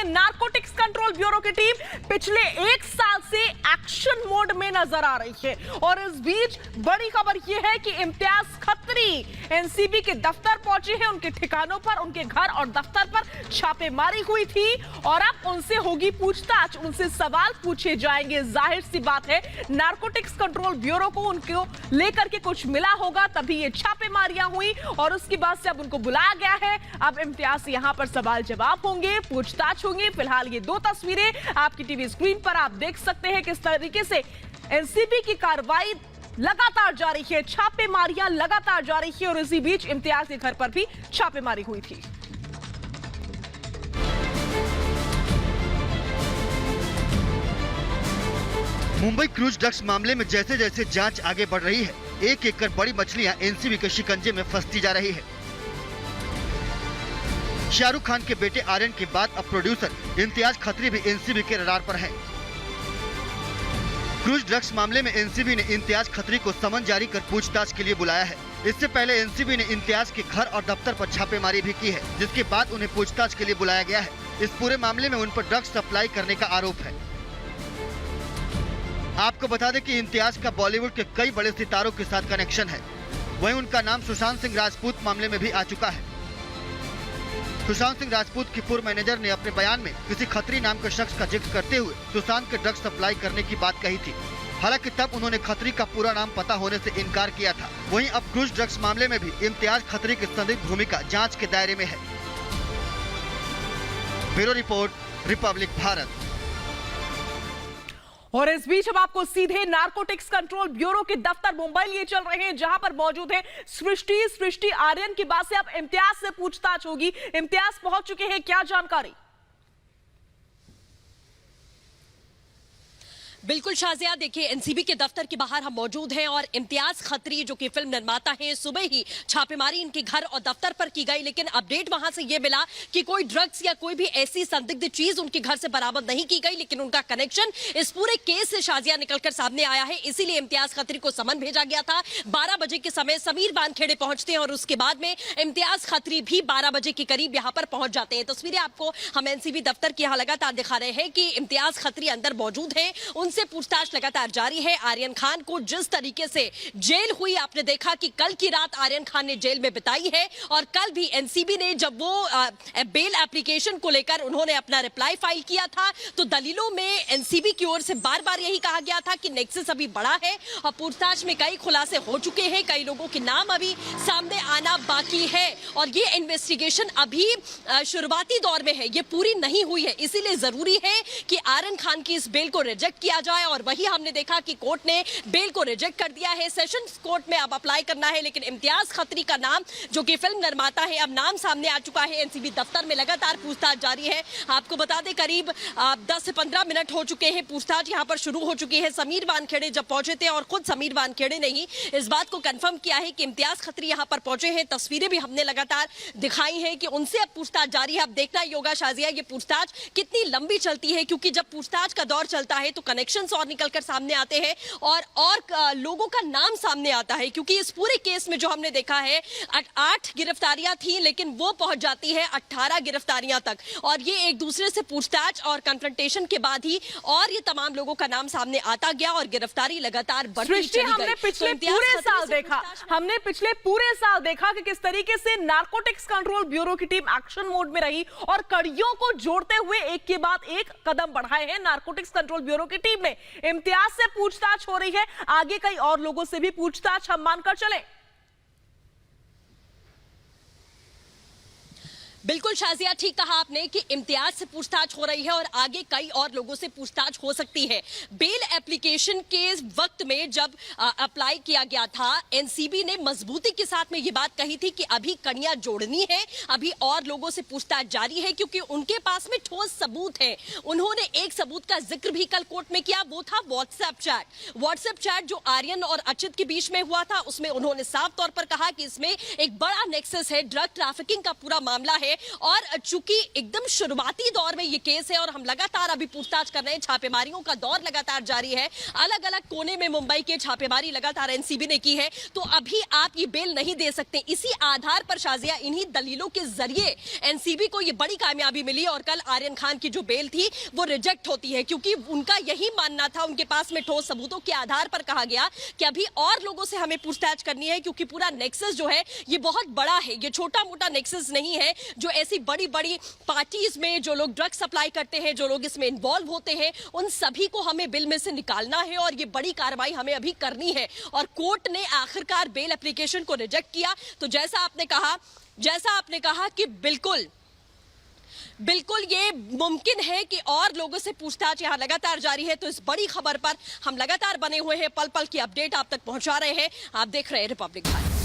Narcotics control bureau की team पिछले 1 साल से एक्शन मोड में नजर आ रही है। और इस बीच बड़ी खबर यह है कि इम्तियाज खत्री एनसीबी के दफ्तर पहुंचे हैं। उनके ठिकानों पर, उनके घर और दफ्तर पर छापेमारी हुई थी और अब उनसे होगी पूछताछ, उनसे सवाल पूछे जाएंगे। जाहिर सी बात है, नारकोटिक्स कंट्रोल ब्यूरो को उनको लेकर के कुछ मिला होगा, तभी ये छापेमारियां हुई और उसके बाद से अब उनको बुलाया गया है। अब इम्तियाज से यहां पर सवाल जवाब होंगे, पूछताछ होंगे। फिलहाल ये 2 तस्वीरें आपकी टीवी स्क्रीन पर आप देख सकते हैं किस तरीके से एनसीबी की कार्रवाई लगातार जारी है, छापेमारियां लगातार जारी है। और इसी बीच इम्तियाज के घर पर भी छापेमारी हुई थी। मुंबई क्रूज ड्रग्स मामले में जैसे जैसे जांच आगे बढ़ रही है, एक एक कर बड़ी मछलियां एनसीबी के शिकंजे में फंसती जा रही है। शाहरुख खान के बेटे आर्यन के बाद अब प्रोड्यूसर इम्तियाज खत्री भी एनसीबी के रडार पर है। क्रूज ड्रग्स मामले में एनसीबी ने इम्तियाज खत्री को समन जारी कर पूछताछ के लिए बुलाया है। इससे पहले एनसीबी ने इम्तियाज के घर और दफ्तर पर छापेमारी भी की है, जिसके बाद उन्हें पूछताछ के लिए बुलाया गया है। इस पूरे मामले में उन पर ड्रग्स सप्लाई करने का आरोप है। आपको बता दें कि इम्तियाज का बॉलीवुड के कई बड़े सितारों के साथ कनेक्शन है। वहीं उनका नाम सुशांत सिंह राजपूत मामले में भी आ चुका है। सुशांत सिंह राजपूत की पूर्व मैनेजर ने अपने बयान में किसी खत्री नाम के शख्स का जिक्र करते हुए सुशांत के ड्रग्स सप्लाई करने की बात कही थी। हालांकि तब उन्होंने खत्री का पूरा नाम पता होने से इनकार किया था। वहीं अब क्रूज ड्रग्स मामले में भी इम्तियाज खत्री की संदिग्ध भूमिका जांच के दायरे में है। Bureau report, Republic Bharat. और इस बीच हम आपको सीधे नारकोटिक्स कंट्रोल ब्यूरो के दफ्तर मुंबई लिए चल रहे हैं, जहां पर मौजूद है सृष्टि आर्यन की बात से अब इम्तियाज से पूछताछ होगी। इम्तियाज पहुंच चुके हैं, क्या जानकारी? बिल्कुल शाजिया, देखिए एनसीबी के दफ्तर के बाहर हम मौजूद हैं और इम्तियाज खत्री जो कि फिल्म निर्माता हैं, सुबह ही छापेमारी इनके घर और दफ्तर पर की गई, लेकिन अपडेट वहां से ये मिला कि कोई ड्रग्स या कोई भी ऐसी संदिग्ध चीज उनके घर से बरामद नहीं की गई, लेकिन उनका कनेक्शन इस पूरे केस से शाजिया निकलकर सामने आया है। इसीलिए इम्तियाज खत्री को समन भेजा गया था। 12 बजे के समय समीर वानखेड़े पहुंचते हैं और उसके बाद में इम्तियाज खत्री भी 12 बजे के करीब यहाँ पर पहुंच जाते हैं। तस्वीरें आपको हम एनसीबी दफ्तर की यहाँ लगातार दिखा रहे हैं कि इम्तियाज खत्री अंदर मौजूद है, उनसे पूछताछ लगातार जारी है। आर्यन खान को जिस तरीके से जेल हुई, आपने देखा कि कल की रात आर्यन खान ने जेल में बिताई है और कल भी एनसीबी ने जब वो बेल एप्लीकेशन को लेकर उन्होंने अपना रिप्लाई फाइल किया था, तो दलीलों में एनसीबी की ओर से बार बार यही कहा गया था कि नेक्सस अभी बड़ा है और पूछताछ में कई खुलासे हो चुके हैं, कई लोगों के नाम अभी सामने आना बाकी है और ये इन्वेस्टिगेशन अभी शुरुआती दौर में है, ये पूरी नहीं हुई है। इसीलिए जरूरी है कि आर्यन खान की इस बेल को रिजेक्ट किया जाए और वही हमने देखा कि कोर्ट ने बेल को रिजेक्ट कर दिया है। सेशंस कोर्ट में अब अप्लाई करना है, लेकिन इम्तियाज खत्री का नाम, जो कि फिल्म निर्माता है, अब नाम सामने आ चुका है। एनसीबी दफ्तर में लगातार पूछताछ जारी है। आपको बता दें करीब 10 से 15 मिनट हो चुके हैं, पूछताछ यहां पर शुरू हो चुकी है। समीर वानखेड़े जब पहुंचे थे और खुद समीर वानखेड़े ने ही इस बात को कंफर्म किया है कि इम्तियाज खत्री यहां पर पहुंचे हैं। तस्वीरें भी हमने लगातार दिखाई हैं कि उनसे अब पूछताछ जारी है। अब देखना योगा शाजिया ये पूछताछ कितनी लंबी चलती है, क्योंकि जब पूछताछ का दौर चलता है तो कनेक्शंस और निकलकर सामने आते हैं और लोगों का नाम सामने आता है, क्योंकि इस पूरे केस में जो हमने देखा है 8 गिरफ्तारियां थी, लेकिन वो पहुंच जाती है 18 गिरफ्तारियां तक और ये एक दूसरे से पूछताछ और कन्फ्रंटेशन के बाद ही और ये तमाम लोगों का नाम सामने आता गया और गिरफ्तारी लगातार बढ़ती चली गई। हमने पिछले पूरे साल देखा कि किस तरीके से नारकोटिक्स कंट्रोल ब्यूरो की टीम एक्शन मोड में रही और कड़ियों को जोड़ते हुए एक के बाद एक कदम बढ़ाए हैं नारकोटिक्स कंट्रोल ब्यूरो की टीम ने। इम्तियाज से पूछताछ हो रही है, आगे कई और लोगों से भी पूछताछ हम मानकर चले। बिल्कुल शाजिया, ठीक कहा आपने कि इम्तियाज से पूछताछ हो रही है और आगे कई और लोगों से पूछताछ हो सकती है। बेल एप्लीकेशन के वक्त में जब अप्लाई किया गया था, एनसीबी ने मजबूती के साथ में ये बात कही थी कि अभी कड़ियां जोड़नी है, अभी और लोगों से पूछताछ जारी है, क्योंकि उनके पास में ठोस सबूत है। उन्होंने एक सबूत का जिक्र भी कल कोर्ट में किया, वो था व्हाट्सएप चैट जो आर्यन और अचित के बीच में हुआ था। उसमें उन्होंने साफ तौर पर कहा कि इसमें एक बड़ा नेक्सस है, ड्रग ट्रैफिकिंग का पूरा मामला है और चूंकि एकदम शुरुआती दौर में ये केस है और हम लगातार अभी पूछताछ कर रहे हैं, छापेमारियों का दौर लगातार जारी है, अलग अलग कोने में मुंबई के छापेमारी लगातार एनसीबी ने की है, तो अभी आप ये बेल नहीं दे सकते। इसी आधार पर शाजिया, इन्हीं दलीलों के जरिए एनसीबी को ये बड़ी कामयाबी मिली और कल आर्यन खान की जो बेल थी वो रिजेक्ट होती है, क्योंकि उनका यही मानना था, उनके पास में ठोस सबूतों के आधार पर कहा गया कि अभी और लोगों से हमें पूछताछ करनी है, क्योंकि पूरा नेक्सस जो है ये बहुत बड़ा है, ये छोटा मोटा नेक्सस नहीं है जो ऐसी बड़ी बड़ी पार्टीज में जो लोग ड्रग सप्लाई करते हैं, जो लोग इसमें इन्वॉल्व होते हैं, उन सभी को हमें बिल में से निकालना है और ये बड़ी कार्रवाई हमें अभी करनी है। और कोर्ट ने आखिरकार बेल एप्लीकेशन को रिजेक्ट किया। तो जैसा आपने कहा कि बिल्कुल ये मुमकिन है कि और लोगों से पूछताछ यहां लगातार जारी है। तो इस बड़ी खबर पर हम लगातार बने हुए हैं, पल पल की अपडेट आप तक पहुंचा रहे हैं। आप देख रहे हैं रिपब्लिक भारत।